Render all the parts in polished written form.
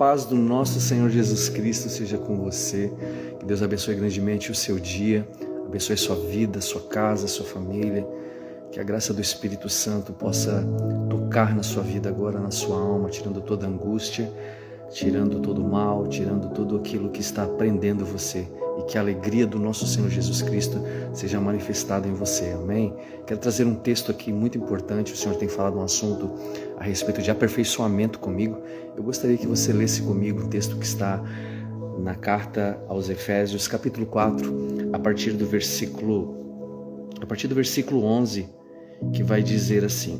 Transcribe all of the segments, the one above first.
paz do nosso Senhor Jesus Cristo seja com você. Que Deus abençoe grandemente o seu dia, abençoe sua vida, sua casa, sua família. Que a graça do Espírito Santo possa tocar na sua vida agora, na sua alma, tirando toda angústia, tirando todo o mal, tirando tudo aquilo que está prendendo você. E que a alegria do nosso Senhor Jesus Cristo seja manifestada em você, amém? Quero trazer um texto aqui muito importante. O Senhor tem falado um assunto a respeito de aperfeiçoamento comigo. Eu gostaria que você lesse comigo o texto que está na carta aos Efésios, capítulo 4, a partir do versículo 11, que vai dizer assim: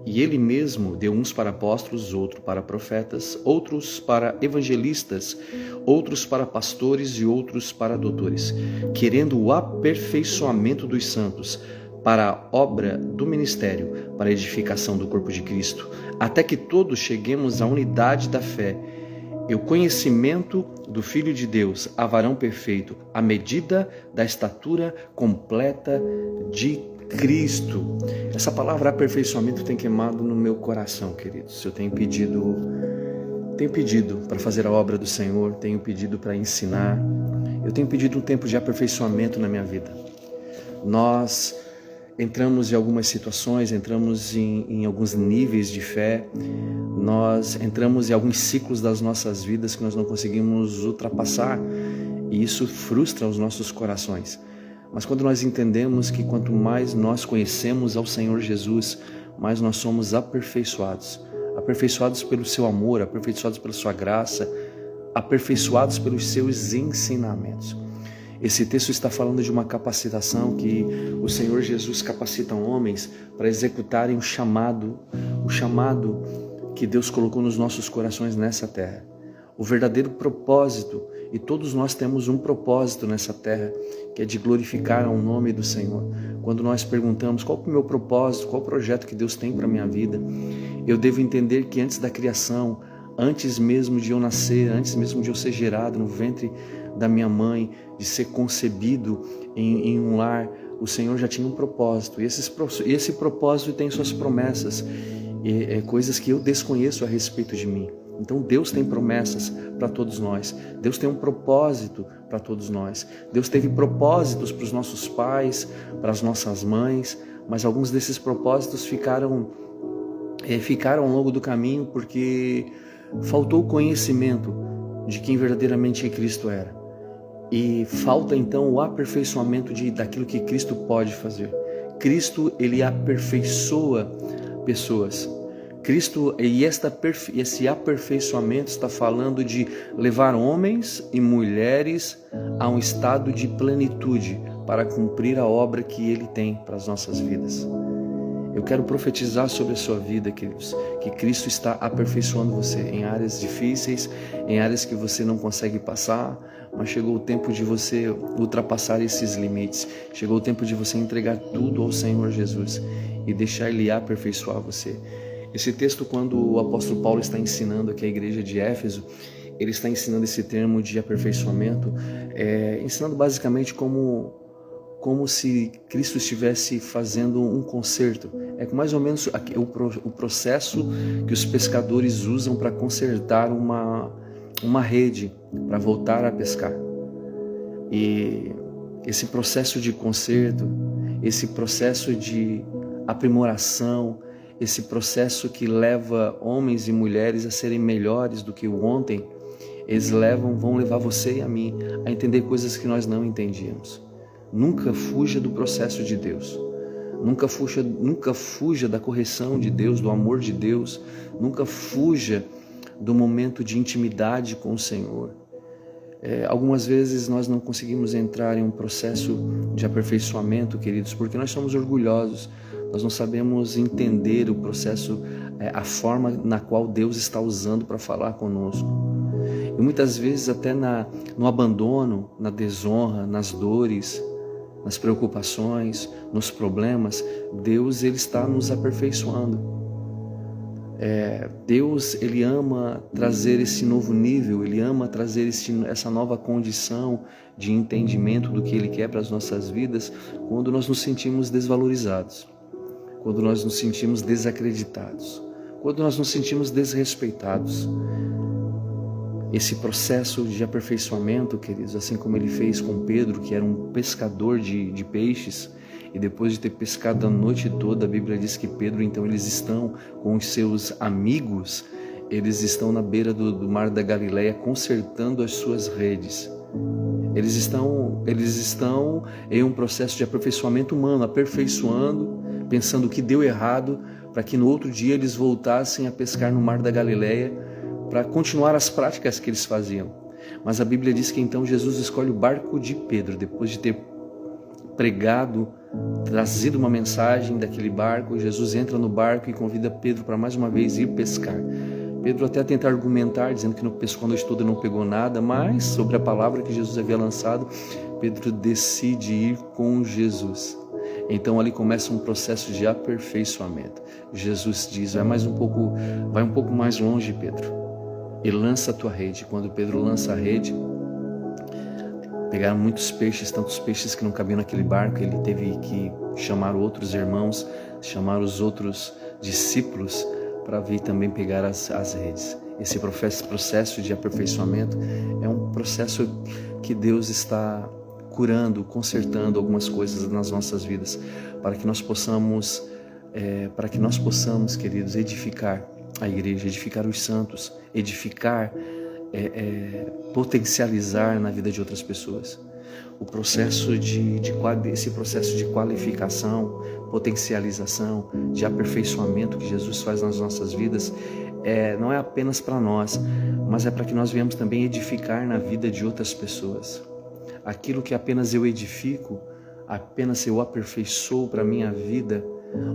E ele mesmo deu uns para apóstolos, outros para profetas, outros para evangelistas, outros para pastores e outros para doutores, querendo o aperfeiçoamento dos santos, para a obra do ministério, para a edificação do corpo de Cristo, até que todos cheguemos à unidade da fé e o conhecimento do Filho de Deus, a varão perfeito, à medida da estatura completa de Cristo. Essa palavra aperfeiçoamento tem queimado no meu coração, queridos. Eu tenho pedido para fazer a obra do Senhor, tenho pedido para ensinar, eu tenho pedido um tempo de aperfeiçoamento na minha vida. Nós entramos em algumas situações, entramos em alguns níveis de fé, nós entramos em alguns ciclos das nossas vidas que nós não conseguimos ultrapassar, e isso frustra os nossos corações. Mas quando nós entendemos que quanto mais nós conhecemos ao Senhor Jesus, mais nós somos aperfeiçoados pelo seu amor, aperfeiçoados pela sua graça, aperfeiçoados pelos seus ensinamentos. Esse texto está falando de uma capacitação que o Senhor Jesus capacita homens para executarem o chamado que Deus colocou nos nossos corações nessa terra. O verdadeiro propósito, e todos nós temos um propósito nessa terra, que é de glorificar o nome do Senhor. Quando nós perguntamos qual é o meu propósito, qual é o projeto que Deus tem para a minha vida, eu devo entender que antes da criação, antes mesmo de eu nascer, antes mesmo de eu ser gerado no ventre da minha mãe, de ser concebido em um lar, o Senhor já tinha um propósito. E esse propósito tem suas promessas, coisas que eu desconheço a respeito de mim. Então Deus tem promessas para todos nós. Deus tem um propósito para todos nós. Deus teve propósitos para os nossos pais, para as nossas mães, mas alguns desses propósitos ficaram ao longo do caminho porque faltou o conhecimento de quem verdadeiramente Cristo era. E falta então o aperfeiçoamento daquilo que Cristo pode fazer. Cristo, ele aperfeiçoa pessoas. Cristo, e esse aperfeiçoamento está falando de levar homens e mulheres a um estado de plenitude para cumprir a obra que Ele tem para as nossas vidas. Eu quero profetizar sobre a sua vida, queridos, que Cristo está aperfeiçoando você em áreas difíceis, em áreas que você não consegue passar, mas chegou o tempo de você ultrapassar esses limites. Chegou o tempo de você entregar tudo ao Senhor Jesus e deixar Ele aperfeiçoar você. Esse texto, quando o apóstolo Paulo está ensinando aqui a igreja de Éfeso, ele está ensinando esse termo de aperfeiçoamento, ensinando basicamente como se Cristo estivesse fazendo um conserto. É mais ou menos o processo que os pescadores usam para consertar uma rede, para voltar a pescar. E esse processo de conserto, esse processo de aprimoração, esse processo que leva homens e mulheres a serem melhores do que o ontem, eles vão levar você e a mim a entender coisas que nós não entendíamos. Nunca fuja do processo de Deus. Nunca fuja da correção de Deus, do amor de Deus. Nunca fuja do momento de intimidade com o Senhor. Algumas vezes nós não conseguimos entrar em um processo de aperfeiçoamento, queridos, porque nós somos orgulhosos. Nós não sabemos entender o processo, a forma na qual Deus está usando para falar conosco. E muitas vezes até no abandono, na desonra, nas dores, nas preocupações, nos problemas, Deus, ele está nos aperfeiçoando. Deus, ele ama trazer esse novo nível, ele ama trazer essa nova condição de entendimento do que ele quer para as nossas vidas, quando nós nos sentimos desvalorizados, quando nós nos sentimos desacreditados, quando nós nos sentimos desrespeitados. Esse processo de aperfeiçoamento, queridos, assim como ele fez com Pedro, que era um pescador de peixes, e depois de ter pescado a noite toda, a Bíblia diz que Pedro, então, eles estão com os seus amigos, eles estão na beira do mar da Galileia consertando as suas redes. Eles estão em um processo de aperfeiçoamento humano, aperfeiçoando, pensando o que deu errado, para que no outro dia eles voltassem a pescar no mar da Galileia, para continuar as práticas que eles faziam. Mas a Bíblia diz que então Jesus escolhe o barco de Pedro, depois de ter pregado, trazido uma mensagem daquele barco. Jesus entra no barco e convida Pedro para mais uma vez ir pescar. Pedro até tenta argumentar, dizendo que não pescou a noite toda, não pegou nada, mas sobre a palavra que Jesus havia lançado, Pedro decide ir com Jesus. Então ali começa um processo de aperfeiçoamento. Jesus diz: vai um pouco mais longe, Pedro, e lança a tua rede. Quando Pedro lança a rede, pegaram muitos peixes, tantos peixes que não cabiam naquele barco. Ele teve que chamar outros irmãos, chamar os outros discípulos para vir também pegar as redes. Esse processo de aperfeiçoamento é um processo que Deus está curando, consertando algumas coisas nas nossas vidas, para que nós possamos, queridos, edificar a igreja, edificar os santos, edificar, potencializar na vida de outras pessoas. Esse processo de qualificação, potencialização, de aperfeiçoamento que Jesus faz nas nossas vidas, não é apenas para nós, mas é para que nós venhamos também edificar na vida de outras pessoas. Aquilo que apenas eu edifico, apenas eu aperfeiçoo para a minha vida,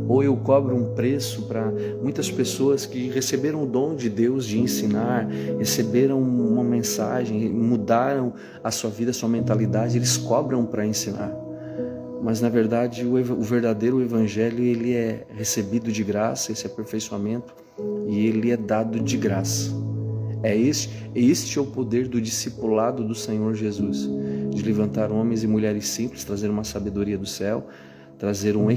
ou eu cobro um preço para muitas pessoas que receberam o dom de Deus de ensinar, receberam uma mensagem, mudaram a sua vida, a sua mentalidade, eles cobram para ensinar. Mas na verdade o verdadeiro evangelho, ele é recebido de graça, esse aperfeiçoamento, e ele é dado de graça. Este é o poder do discipulado do Senhor Jesus, de levantar homens e mulheres simples, trazer uma sabedoria do céu, trazer um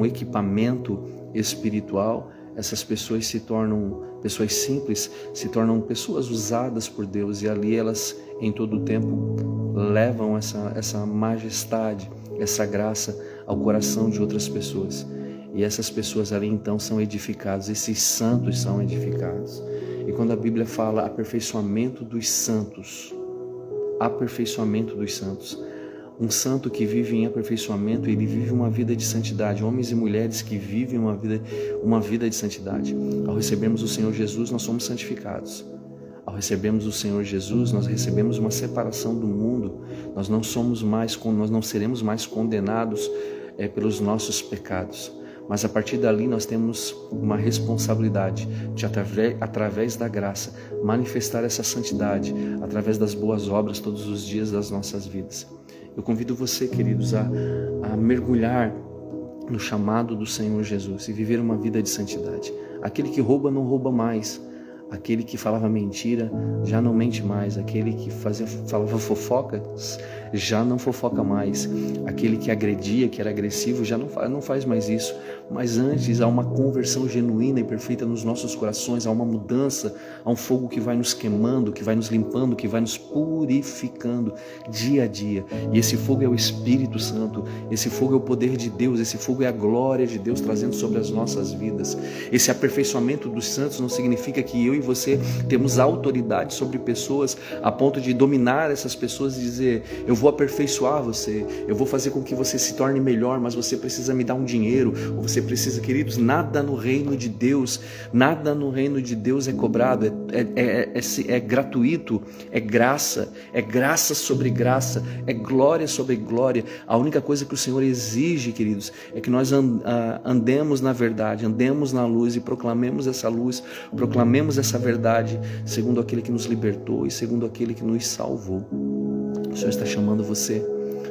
equipamento espiritual. Essas pessoas se tornam pessoas simples, se tornam pessoas usadas por Deus, e ali elas em todo o tempo levam essa majestade, essa graça ao coração de outras pessoas. E essas pessoas ali então são edificadas, esses santos são edificados. E quando a Bíblia fala aperfeiçoamento dos santos, um santo que vive em aperfeiçoamento, ele vive uma vida de santidade. Homens e mulheres que vivem uma vida de santidade. Ao recebermos o Senhor Jesus, nós somos santificados. Ao recebermos o Senhor Jesus, nós recebemos uma separação do mundo. Nós não seremos mais condenados pelos nossos pecados. Mas a partir dali nós temos uma responsabilidade de, através da graça, manifestar essa santidade através das boas obras todos os dias das nossas vidas. Eu convido você, queridos, a mergulhar no chamado do Senhor Jesus e viver uma vida de santidade. Aquele que rouba não rouba mais. Aquele que falava mentira já não mente mais. Aquele que falava fofocas já não fofoca mais. Aquele que agredia, que era agressivo, já não faz mais isso. Mas antes há uma conversão genuína e perfeita nos nossos corações, há uma mudança, há um fogo que vai nos queimando, que vai nos limpando, que vai nos purificando dia a dia. E esse fogo é o Espírito Santo, esse fogo é o poder de Deus, esse fogo é a glória de Deus trazendo sobre as nossas vidas. Esse aperfeiçoamento dos santos não significa que eu e você temos autoridade sobre pessoas a ponto de dominar essas pessoas e dizer: eu vou aperfeiçoar você, eu vou fazer com que você se torne melhor, mas você precisa me dar um dinheiro, ou você precisa, queridos, nada no reino de Deus é cobrado, é gratuito, é graça sobre graça, é glória sobre glória. A única coisa que o Senhor exige, queridos, é que nós andemos na verdade, andemos na luz e proclamemos essa luz, proclamemos essa verdade, segundo aquele que nos libertou e segundo aquele que nos salvou. O Senhor está chamando você.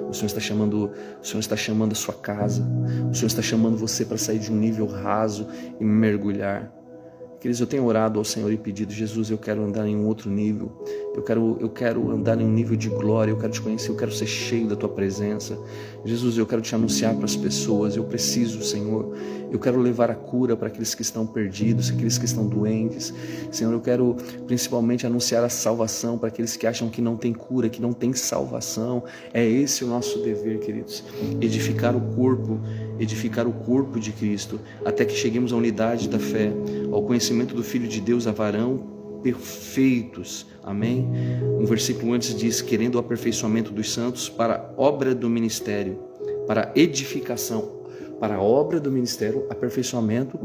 O Senhor está chamando a sua casa. O Senhor está chamando você para sair de um nível raso e mergulhar. Queridos, eu tenho orado ao Senhor e pedido: Jesus, eu quero andar em um outro nível, eu quero andar em um nível de glória, eu quero te conhecer, eu quero ser cheio da tua presença. Jesus, eu quero te anunciar para as pessoas, eu preciso, Senhor, eu quero levar a cura para aqueles que estão perdidos, aqueles que estão doentes. Senhor, eu quero principalmente anunciar a salvação para aqueles que acham que não tem cura, que não tem salvação. É esse o nosso dever, queridos, edificar o corpo de Cristo, até que cheguemos à unidade da fé, ao conhecimento do Filho de Deus, a varão perfeitos. Amém? Um versículo antes diz: querendo o aperfeiçoamento dos santos para a obra do ministério, para a edificação, para a obra do ministério, aperfeiçoamento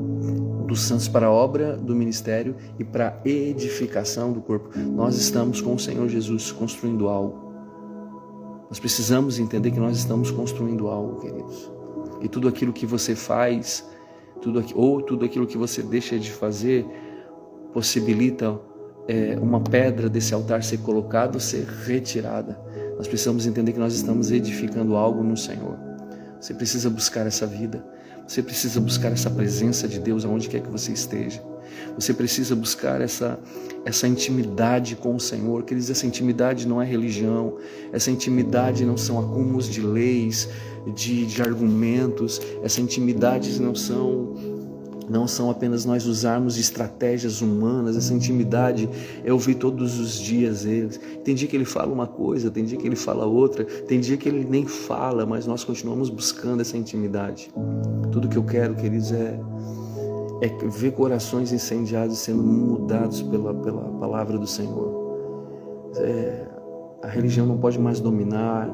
dos santos para a obra do ministério e para a edificação do corpo. Nós estamos com o Senhor Jesus construindo algo. Nós precisamos entender que nós estamos construindo algo, queridos. E tudo aquilo que você faz, tudo aquilo que você deixa de fazer, possibilita uma pedra desse altar ser colocada ou ser retirada. Nós precisamos entender que nós estamos edificando algo no Senhor. Você precisa buscar essa vida. Você precisa buscar essa presença de Deus aonde quer que você esteja. Você precisa buscar essa intimidade com o Senhor. Queridos, essa intimidade não é religião. Essa intimidade não são acúmulos de leis, de argumentos. Essa intimidade não são apenas nós usarmos estratégias humanas. Essa intimidade é ouvir todos os dias eles. Tem dia que ele fala uma coisa, tem dia que ele fala outra, tem dia que ele nem fala, mas nós continuamos buscando essa intimidade. Tudo que eu quero, queridos, é ver corações incendiados sendo mudados pela palavra do Senhor. A religião não pode mais dominar,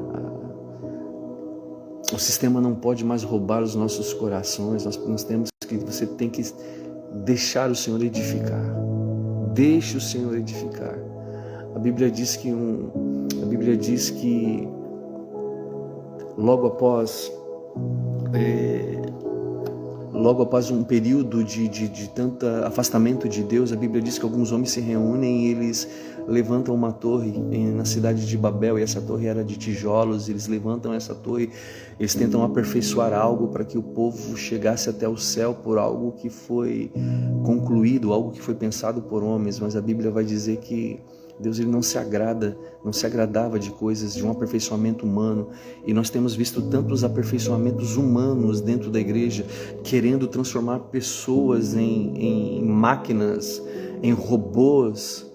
o sistema não pode mais roubar os nossos corações. Você tem que deixar o Senhor edificar. Deixe o Senhor edificar. A Bíblia diz que logo após um período de tanto afastamento de Deus, a Bíblia diz que alguns homens se reúnem e eles levantam uma torre na cidade de Babel, e essa torre era de tijolos. Eles levantam essa torre, eles tentam aperfeiçoar algo para que o povo chegasse até o céu por algo que foi concluído, algo que foi pensado por homens. Mas a Bíblia vai dizer que Deus ele não se agradava de coisas, de um aperfeiçoamento humano. E nós temos visto tantos aperfeiçoamentos humanos dentro da igreja, querendo transformar pessoas em máquinas, em robôs,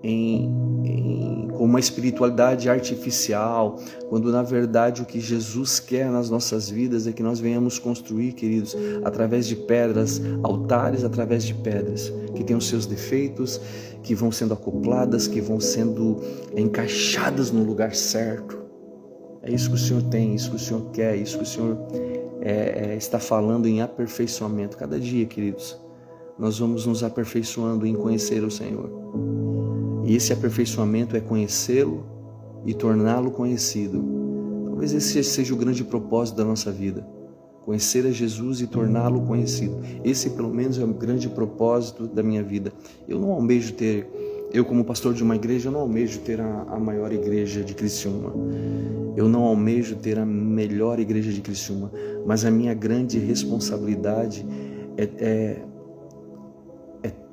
com uma espiritualidade artificial, quando na verdade o que Jesus quer nas nossas vidas é que nós venhamos construir, queridos, através de pedras, altares através de pedras, que têm os seus defeitos, que vão sendo acopladas, que vão sendo encaixadas no lugar certo. É isso que o Senhor tem, isso que o Senhor quer, isso que o Senhor está falando em aperfeiçoamento. Cada dia, queridos, nós vamos nos aperfeiçoando em conhecer o Senhor. E esse aperfeiçoamento é conhecê-lo e torná-lo conhecido. Talvez esse seja o grande propósito da nossa vida. Conhecer a Jesus e torná-lo conhecido. Esse, pelo menos, é o grande propósito da minha vida. Eu como pastor de uma igreja, eu não almejo ter a maior igreja de Criciúma. Eu não almejo ter a melhor igreja de Criciúma. Mas a minha grande responsabilidade é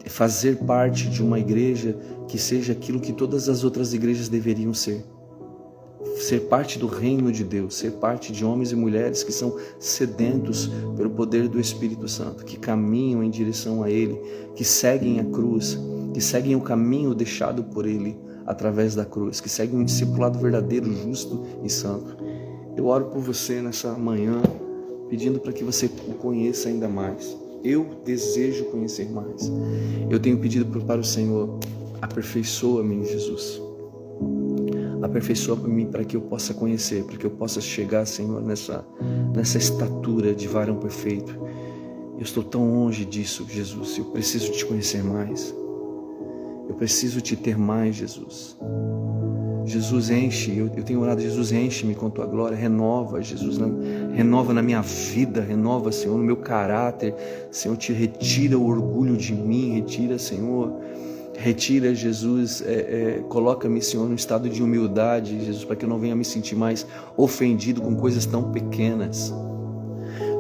fazer parte de uma igreja que seja aquilo que todas as outras igrejas deveriam ser. Ser parte do reino de Deus, ser parte de homens e mulheres que são sedentos pelo poder do Espírito Santo, que caminham em direção a Ele, que seguem a cruz, que seguem o caminho deixado por Ele através da cruz, que seguem um discipulado verdadeiro, justo e santo. Eu oro por você nessa manhã, pedindo para que você o conheça ainda mais. Eu desejo conhecer mais. Eu tenho pedido para o Senhor: aperfeiçoa-me, Jesus. Aperfeiçoa-me para que eu possa conhecer, para que eu possa chegar, Senhor, nessa estatura de varão perfeito. Eu estou tão longe disso, Jesus. Eu preciso te conhecer mais. Eu preciso te ter mais, Jesus. Jesus, enche, eu tenho orado: Jesus, enche-me com tua glória, renova, Jesus, renova na minha vida, renova, Senhor, no meu caráter. Senhor, te retira o orgulho de mim, retira, Senhor, Jesus, coloca-me, Senhor, num estado de humildade, Jesus, para que eu não venha me sentir mais ofendido com coisas tão pequenas.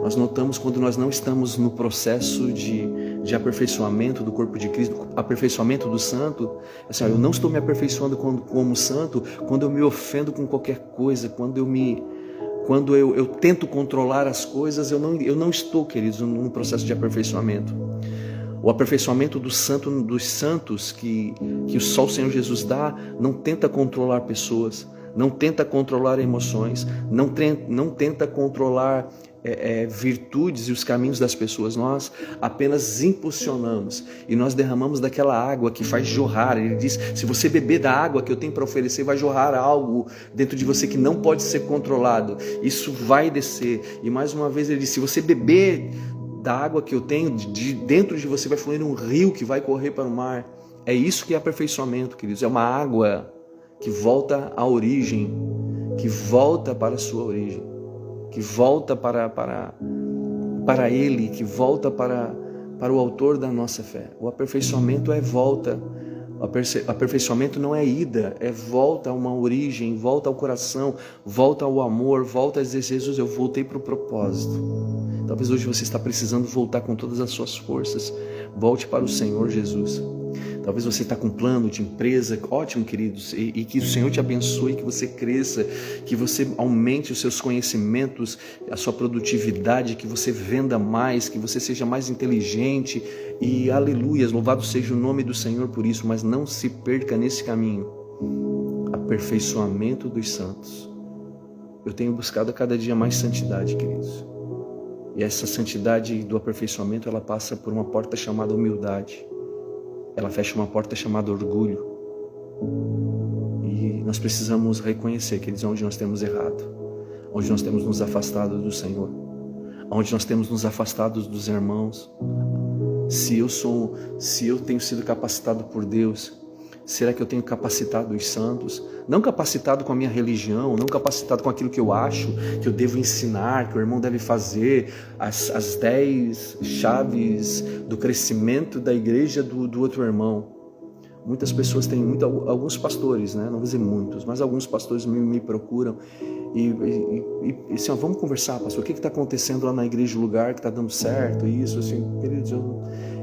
Nós notamos quando nós não estamos no processo de de aperfeiçoamento do corpo de Cristo, aperfeiçoamento do santo. Assim, eu não estou me aperfeiçoando como santo quando eu me ofendo com qualquer coisa, quando eu tento controlar as coisas. Eu não estou, queridos, num processo de aperfeiçoamento. O aperfeiçoamento dos santos que só o Senhor Jesus dá, não tenta controlar pessoas, não tenta controlar emoções, não tenta controlar virtudes e os caminhos das pessoas. Nós apenas impulsionamos e nós derramamos daquela água que faz jorrar. Ele diz, se você beber da água que eu tenho para oferecer, vai jorrar algo dentro de você que não pode ser controlado. Isso vai descer. E mais uma vez ele diz, se você beber da água que eu tenho, dentro de você vai fluir um rio que vai correr para o mar. É isso que é aperfeiçoamento, queridos. É uma água que volta à origem, que volta para a sua origem, que volta para Ele, que volta para o autor da nossa fé. O aperfeiçoamento é volta. O aperfeiçoamento não é ida, é volta a uma origem, volta ao coração, volta ao amor, volta a dizer, Jesus, eu voltei para o propósito. Talvez hoje você está precisando voltar com todas as suas forças. Volte para o Senhor Jesus. Talvez você está com um plano de empresa, ótimo, queridos, e que o Senhor te abençoe, que você cresça, que você aumente os seus conhecimentos, a sua produtividade, que você venda mais, que você seja mais inteligente, e aleluias, louvado seja o nome do Senhor por isso, mas não se perca nesse caminho. Aperfeiçoamento dos santos. Eu tenho buscado a cada dia mais santidade, queridos. E essa santidade do aperfeiçoamento, ela passa por uma porta chamada humildade. Ela fecha uma porta chamada orgulho. E nós precisamos reconhecer, queridos, onde nós temos errado, onde nós temos nos afastado do Senhor, onde nós temos nos afastado dos irmãos. Se eu tenho sido capacitado por Deus, será que eu tenho capacitado os santos? Não capacitado com a minha religião, não capacitado com aquilo que eu acho que eu devo ensinar, que o irmão deve fazer, as 10 chaves do crescimento da igreja do outro irmão. Muitas pessoas têm, alguns pastores, né? Não vou dizer muitos, mas alguns pastores me procuram e assim, vamos conversar, pastor, o que está acontecendo lá na igreja, o lugar que está dando certo, isso, assim, queridos,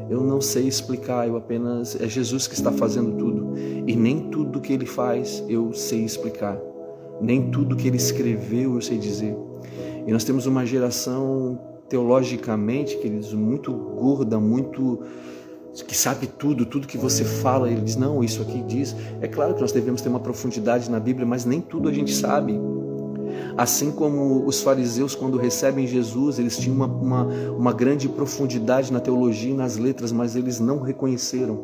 eu não sei explicar, é Jesus que está fazendo tudo, e nem tudo que Ele faz eu sei explicar, nem tudo que Ele escreveu eu sei dizer. E nós temos uma geração teologicamente, queridos, muito gorda, muito que sabe tudo que você fala, ele diz, não, isso aqui diz. É claro que nós devemos ter uma profundidade na Bíblia, mas nem tudo a gente sabe. Assim como os fariseus, quando recebem Jesus, eles tinham uma grande profundidade na teologia e nas letras, mas eles não reconheceram.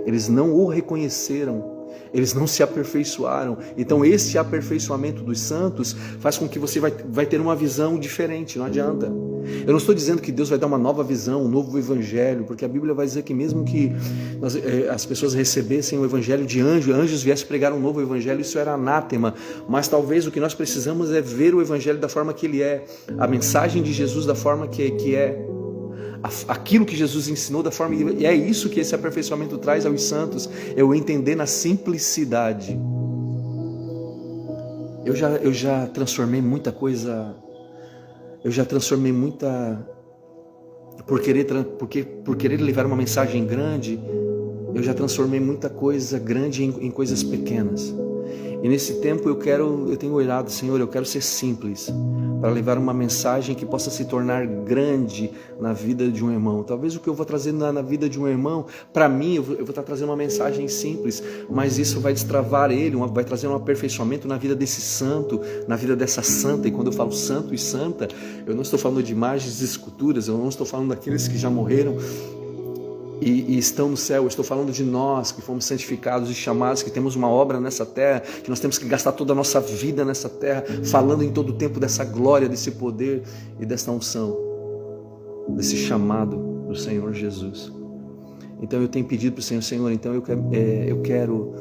Eles não o reconheceram. Eles não se aperfeiçoaram. Então esse aperfeiçoamento dos santos faz com que você vai ter uma visão diferente, não adianta. Eu não estou dizendo que Deus vai dar uma nova visão, um novo evangelho, porque a Bíblia vai dizer que mesmo que as pessoas recebessem o evangelho de anjos viessem pregar um novo evangelho, isso era anátema. Mas talvez o que nós precisamos é ver o evangelho da forma que ele é, a mensagem de Jesus da forma que é, aquilo que Jesus ensinou da forma que... E é isso que esse aperfeiçoamento traz aos santos, é o entender na simplicidade. Eu já transformei muita coisa... Por querer levar uma mensagem grande, eu já transformei muita coisa grande em coisas pequenas. E nesse tempo eu tenho olhado, Senhor, eu quero ser simples, para levar uma mensagem que possa se tornar grande na vida de um irmão. Talvez o que eu vou trazer na vida de um irmão, para mim, eu vou estar trazendo uma mensagem simples, mas isso vai destravar ele, vai trazer um aperfeiçoamento na vida desse santo, na vida dessa santa. E quando eu falo santo e santa, eu não estou falando de imagens e esculturas, eu não estou falando daqueles que já morreram e estão no céu. Eu estou falando de nós que fomos santificados e chamados, que temos uma obra nessa terra, que nós temos que gastar toda a nossa vida nessa terra, falando em todo o tempo dessa glória, desse poder e dessa unção, desse chamado do Senhor Jesus. Então eu tenho pedido para o Senhor, então eu quero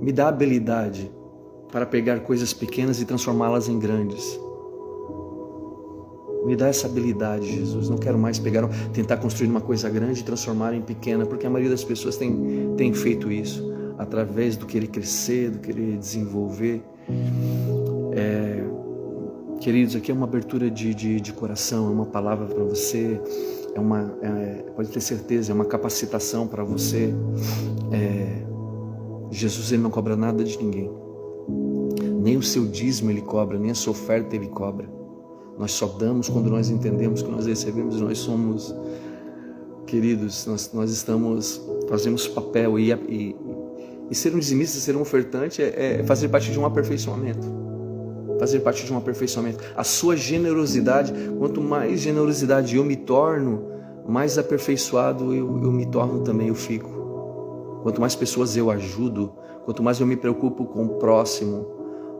me dar habilidade para pegar coisas pequenas e transformá-las em grandes. Me dá essa habilidade, Jesus. Não quero mais tentar construir uma coisa grande e transformar em pequena, porque a maioria das pessoas tem feito isso, através do querer crescer, do querer desenvolver. Queridos, aqui é uma abertura de coração, é uma palavra para você. pode ter certeza, é uma capacitação para você. Jesus, ele não cobra nada de ninguém. Nem o seu dízimo ele cobra, nem a sua oferta ele cobra. Nós só damos quando nós entendemos que nós recebemos. Nós somos, queridos, nós fazemos papel e ser um dizimista, ser um ofertante é fazer parte de um aperfeiçoamento. Fazer parte de um aperfeiçoamento. A sua generosidade, quanto mais generosidade eu me torno, mais aperfeiçoado eu me torno também, eu fico. Quanto mais pessoas eu ajudo, quanto mais eu me preocupo com o próximo,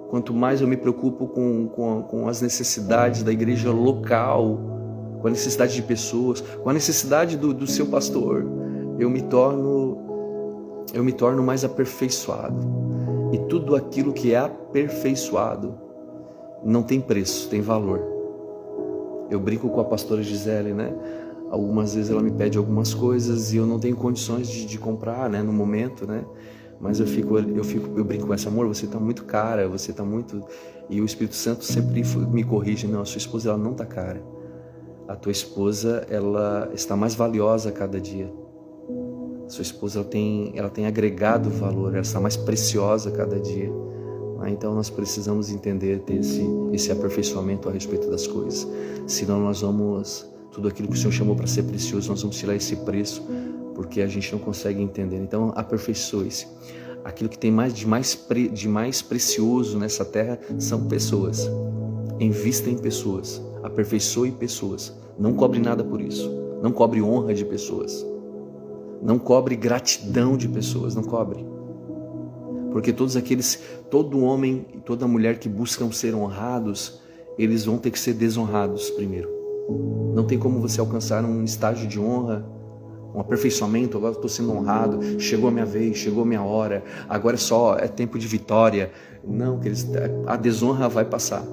quanto mais eu me preocupo com as necessidades da igreja local, com a necessidade de pessoas, com a necessidade do seu pastor, eu me torno mais aperfeiçoado. E tudo aquilo que é aperfeiçoado não tem preço, tem valor. Eu brinco com a pastora Gisele, né? Algumas vezes ela me pede algumas coisas e eu não tenho condições de comprar, né? No momento, né? Mas eu brinco com essa, amor, você está muito cara, você está muito... E o Espírito Santo sempre me corrige, não, a sua esposa ela não está cara. A tua esposa, ela está mais valiosa a cada dia. A sua esposa, ela tem agregado valor, ela está mais preciosa a cada dia. Então nós precisamos entender, ter esse aperfeiçoamento a respeito das coisas. Senão nós vamos, tudo aquilo que o Senhor chamou para ser precioso, nós vamos tirar esse preço, porque a gente não consegue entender. Então aperfeiçoe-se. Aquilo que tem de mais precioso nessa terra são pessoas. Invista em pessoas, aperfeiçoe pessoas. Não cobre nada por isso. Não cobre honra de pessoas. Não cobre gratidão de pessoas, não cobre. Porque todo homem e toda mulher que buscam ser honrados, eles vão ter que ser desonrados primeiro. Não tem como você alcançar um estágio de honra, um aperfeiçoamento. Agora estou sendo honrado, chegou a minha vez, chegou a minha hora, agora é tempo de vitória. Não, a desonra vai passar.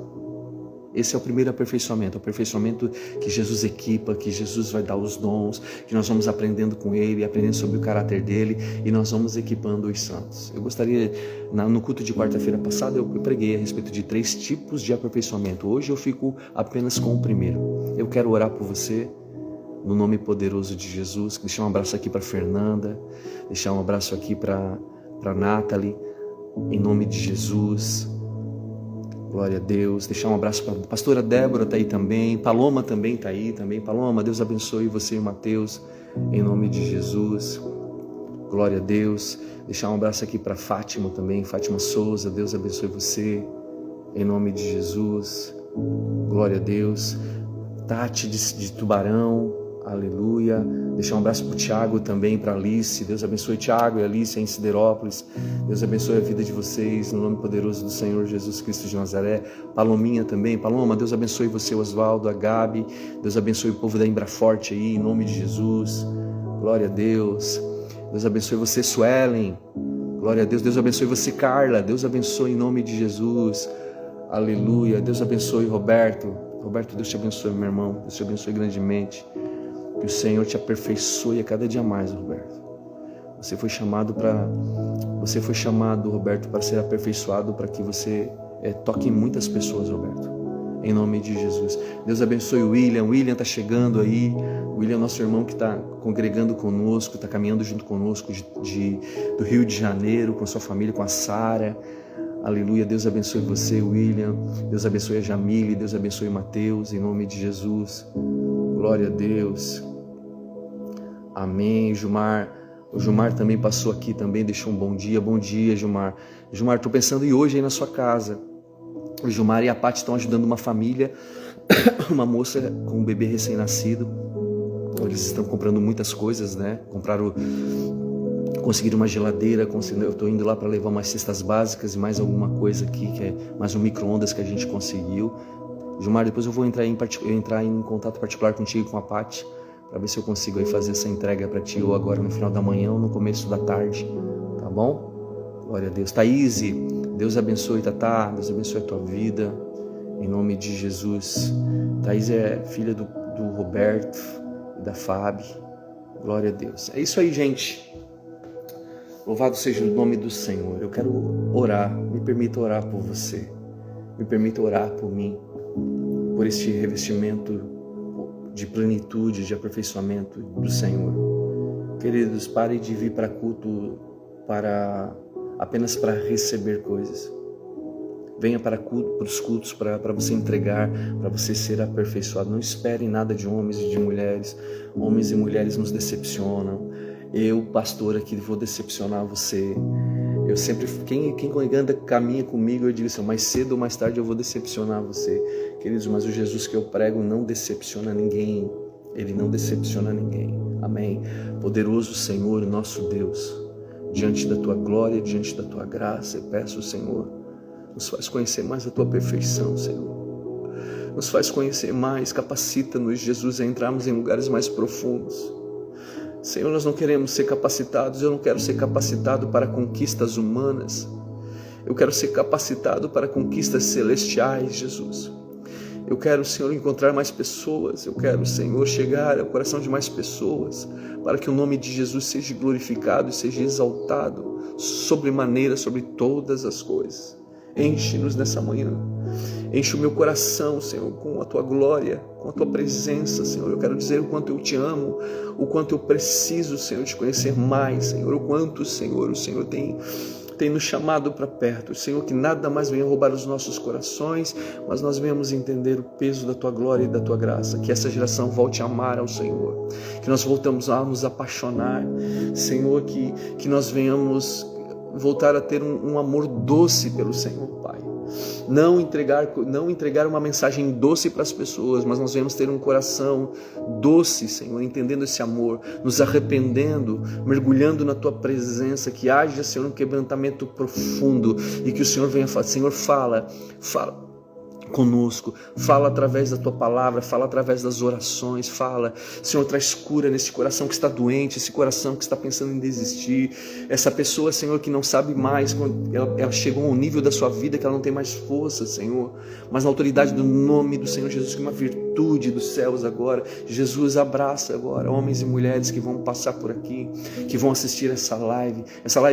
Esse é o primeiro aperfeiçoamento, o aperfeiçoamento que Jesus equipa, que Jesus vai dar os dons, que nós vamos aprendendo com Ele, aprendendo sobre o caráter dEle, e nós vamos equipando os santos. Eu gostaria, no culto de quarta-feira passada, eu preguei a respeito de 3 tipos de aperfeiçoamento. Hoje eu fico apenas com o primeiro. Eu quero orar por você, no nome poderoso de Jesus. Deixar um abraço aqui para Fernanda, deixar um abraço aqui para Nathalie, em nome de Jesus. Glória a Deus. Deixar um abraço para a pastora Débora, está aí também. Paloma também está aí também. Paloma, Deus abençoe você e o Mateus, em nome de Jesus. Glória a Deus. Deixar um abraço aqui para Fátima também. Fátima Souza, Deus abençoe você, em nome de Jesus. Glória a Deus. Tati de Tubarão, aleluia. Deixar um abraço para o Tiago também, para Alice. Deus abençoe Tiago e Alice em Siderópolis. Deus abençoe a vida de vocês, no nome poderoso do Senhor Jesus Cristo de Nazaré. Palominha também. Paloma, Deus abençoe você, Oswaldo, a Gabi. Deus abençoe o povo da Embraforte aí, em nome de Jesus. Glória a Deus. Deus abençoe você, Suelen. Glória a Deus. Deus abençoe você, Carla. Deus abençoe em nome de Jesus. Aleluia. Deus abençoe Roberto. Roberto, Deus te abençoe, meu irmão. Deus te abençoe grandemente. Que o Senhor te aperfeiçoe a cada dia mais, Roberto. Você foi chamado, Roberto, para ser aperfeiçoado, para que você toque em muitas pessoas, Roberto. Em nome de Jesus. Deus abençoe o William. O William está chegando aí. O William é nosso irmão que está congregando conosco, está caminhando junto conosco do Rio de Janeiro, com a sua família, com a Sara. Aleluia. Deus abençoe você, William. Deus abençoe a Jamile. Deus abençoe o Mateus, em nome de Jesus. Glória a Deus. Amém. Gilmar. O Gilmar também passou aqui, também deixou um bom dia. Bom dia, Gilmar. Gilmar, estou pensando em ir hoje aí na sua casa. O Gilmar e a Paty estão ajudando uma família, uma moça com um bebê recém-nascido. Eles estão comprando muitas coisas, né? Conseguiram uma geladeira, eu estou indo lá para levar umas cestas básicas e mais alguma coisa aqui, que é mais um micro-ondas que a gente conseguiu. Gilmar, depois eu vou entrar em contato particular contigo e com a Paty, para ver se eu consigo aí fazer essa entrega para ti, ou agora no final da manhã ou no começo da tarde, tá bom? Glória a Deus. Thaís, Deus abençoe, Tatá, Deus abençoe a tua vida, em nome de Jesus. Thaís é filha do Roberto e da Fábio, glória a Deus. É isso aí, gente. Louvado seja o nome do Senhor. Eu quero orar, me permita orar por você, me permita orar por mim, por este revestimento de plenitude, de aperfeiçoamento do Senhor. Queridos, pare de vir para culto apenas para receber coisas. Venha para os cultos para você entregar, para você ser aperfeiçoado. Não espere nada de homens e de mulheres. Homens e mulheres nos decepcionam. Eu, pastor, aqui vou decepcionar você. Eu sempre, quem anda, caminha comigo, eu digo assim, mais cedo ou mais tarde eu vou decepcionar você. Queridos, mas o Jesus que eu prego não decepciona ninguém. Ele não decepciona ninguém. Amém. Poderoso Senhor, nosso Deus, diante da tua glória, diante da tua graça, eu peço, Senhor, nos faz conhecer mais a tua perfeição, Senhor. Nos faz conhecer mais, capacita-nos, Jesus, a entrarmos em lugares mais profundos. Senhor, nós não queremos ser capacitados, eu não quero ser capacitado para conquistas humanas. Eu quero ser capacitado para conquistas celestiais, Jesus. Eu quero, Senhor, encontrar mais pessoas. Eu quero, Senhor, chegar ao coração de mais pessoas, para que o nome de Jesus seja glorificado e seja exaltado sobremaneira sobre todas as coisas. Enche-nos nessa manhã. Enche o meu coração, Senhor, com a tua glória, com a tua presença, Senhor. Eu quero dizer o quanto eu te amo, o quanto eu preciso, Senhor, te conhecer mais, Senhor. O quanto, Senhor, o Senhor tem nos chamado para perto. Senhor, que nada mais venha roubar os nossos corações, mas nós venhamos entender o peso da tua glória e da tua graça. Que essa geração volte a amar ao Senhor. Que nós voltamos a nos apaixonar. Senhor, que nós venhamos voltar a ter um amor doce pelo Senhor, Pai. Não entregar uma mensagem doce para as pessoas, mas nós venhamos ter um coração doce, Senhor, entendendo esse amor, nos arrependendo, mergulhando na tua presença, que haja, Senhor, um quebrantamento profundo e que o Senhor venha falar, Senhor, fala conosco, fala através da tua palavra, fala através das orações, fala, Senhor, traz cura nesse coração que está doente, esse coração que está pensando em desistir, essa pessoa, Senhor, que não sabe mais, ela chegou a um nível da sua vida que ela não tem mais força, Senhor, mas na autoridade do nome do Senhor Jesus, que é uma virtude dos céus agora, Jesus, abraça agora homens e mulheres que vão passar por aqui, que vão assistir essa live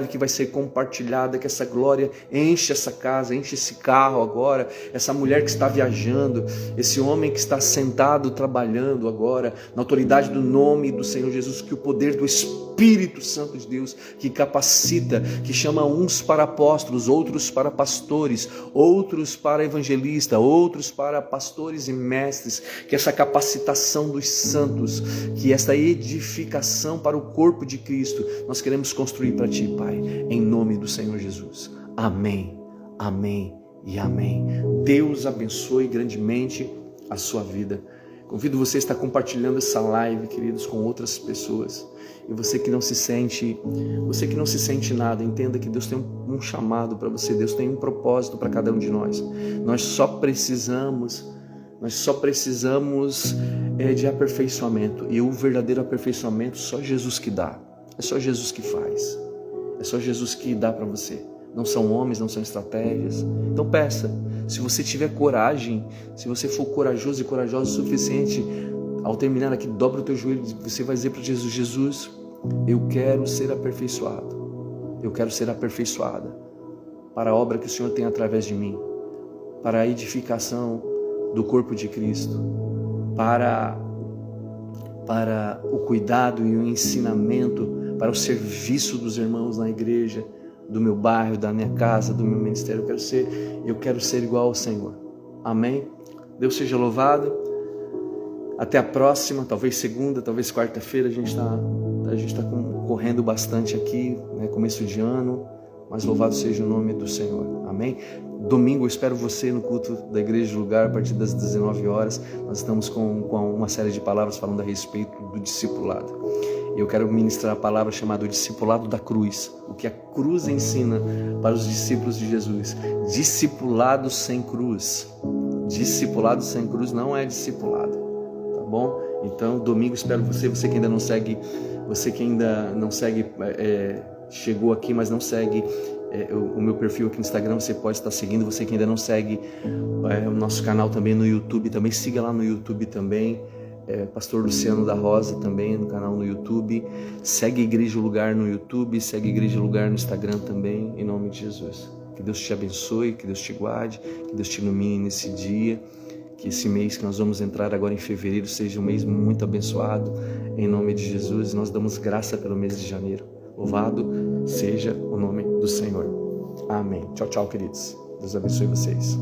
que vai ser compartilhada, que essa glória enche essa casa, enche esse carro agora, essa mulher que está viajando, esse homem que está sentado trabalhando agora, na autoridade do nome do Senhor Jesus, que o poder do Espírito Santo de Deus, que capacita, que chama uns para apóstolos, outros para pastores, outros para evangelistas, outros para pastores e mestres, que essa capacitação dos santos, que esta edificação para o corpo de Cristo, nós queremos construir para Ti, Pai, em nome do Senhor Jesus. Amém, amém e amém. Deus abençoe grandemente a sua vida. Convido você a estar compartilhando essa live, queridos, com outras pessoas. E você que não se sente nada, entenda que Deus tem um chamado para você, Deus tem um propósito para cada um de nós. Nós só precisamos de aperfeiçoamento. E o verdadeiro aperfeiçoamento só Jesus que dá. É só Jesus que faz. É só Jesus que dá para você. Não são homens, não são estratégias. Então peça, se você tiver coragem, se você for corajoso e corajosa o suficiente, ao terminar aqui, dobra o teu joelho, você vai dizer para Jesus, Jesus, eu quero ser aperfeiçoado, eu quero ser aperfeiçoada para a obra que o Senhor tem através de mim, para a edificação do corpo de Cristo, para o cuidado e o ensinamento, para o serviço dos irmãos na igreja, do meu bairro, da minha casa, do meu ministério. Eu quero ser igual ao Senhor. Amém? Deus seja louvado. Até a próxima, talvez segunda, talvez quarta-feira. A gente está correndo bastante aqui, né? Começo de ano, mas louvado seja o nome do Senhor. Amém? Domingo eu espero você no culto da Igreja do Lugar, a partir das 19 horas. Nós estamos com uma série de palavras falando a respeito do discipulado. Eu quero ministrar a palavra chamada o discipulado da cruz. O que a cruz ensina para os discípulos de Jesus. Discipulado sem cruz. Discipulado sem cruz não é discipulado. Tá bom? Então, domingo espero você que ainda não segue, chegou aqui, mas não segue o meu perfil aqui no Instagram, você pode estar seguindo. Você que ainda não segue o nosso canal também no YouTube, também siga lá no YouTube também. Pastor Luciano da Rosa também no canal no YouTube. Segue Igreja Lugar no YouTube, segue Igreja Lugar no Instagram também, em nome de Jesus. Que Deus te abençoe, que Deus te guarde, que Deus te ilumine nesse dia, Que esse mês que nós vamos entrar agora em fevereiro seja um mês muito abençoado. Em nome de Jesus, nós damos graça pelo mês de janeiro. Louvado seja o nome do Senhor. Amém. Tchau, tchau, queridos. Deus abençoe vocês.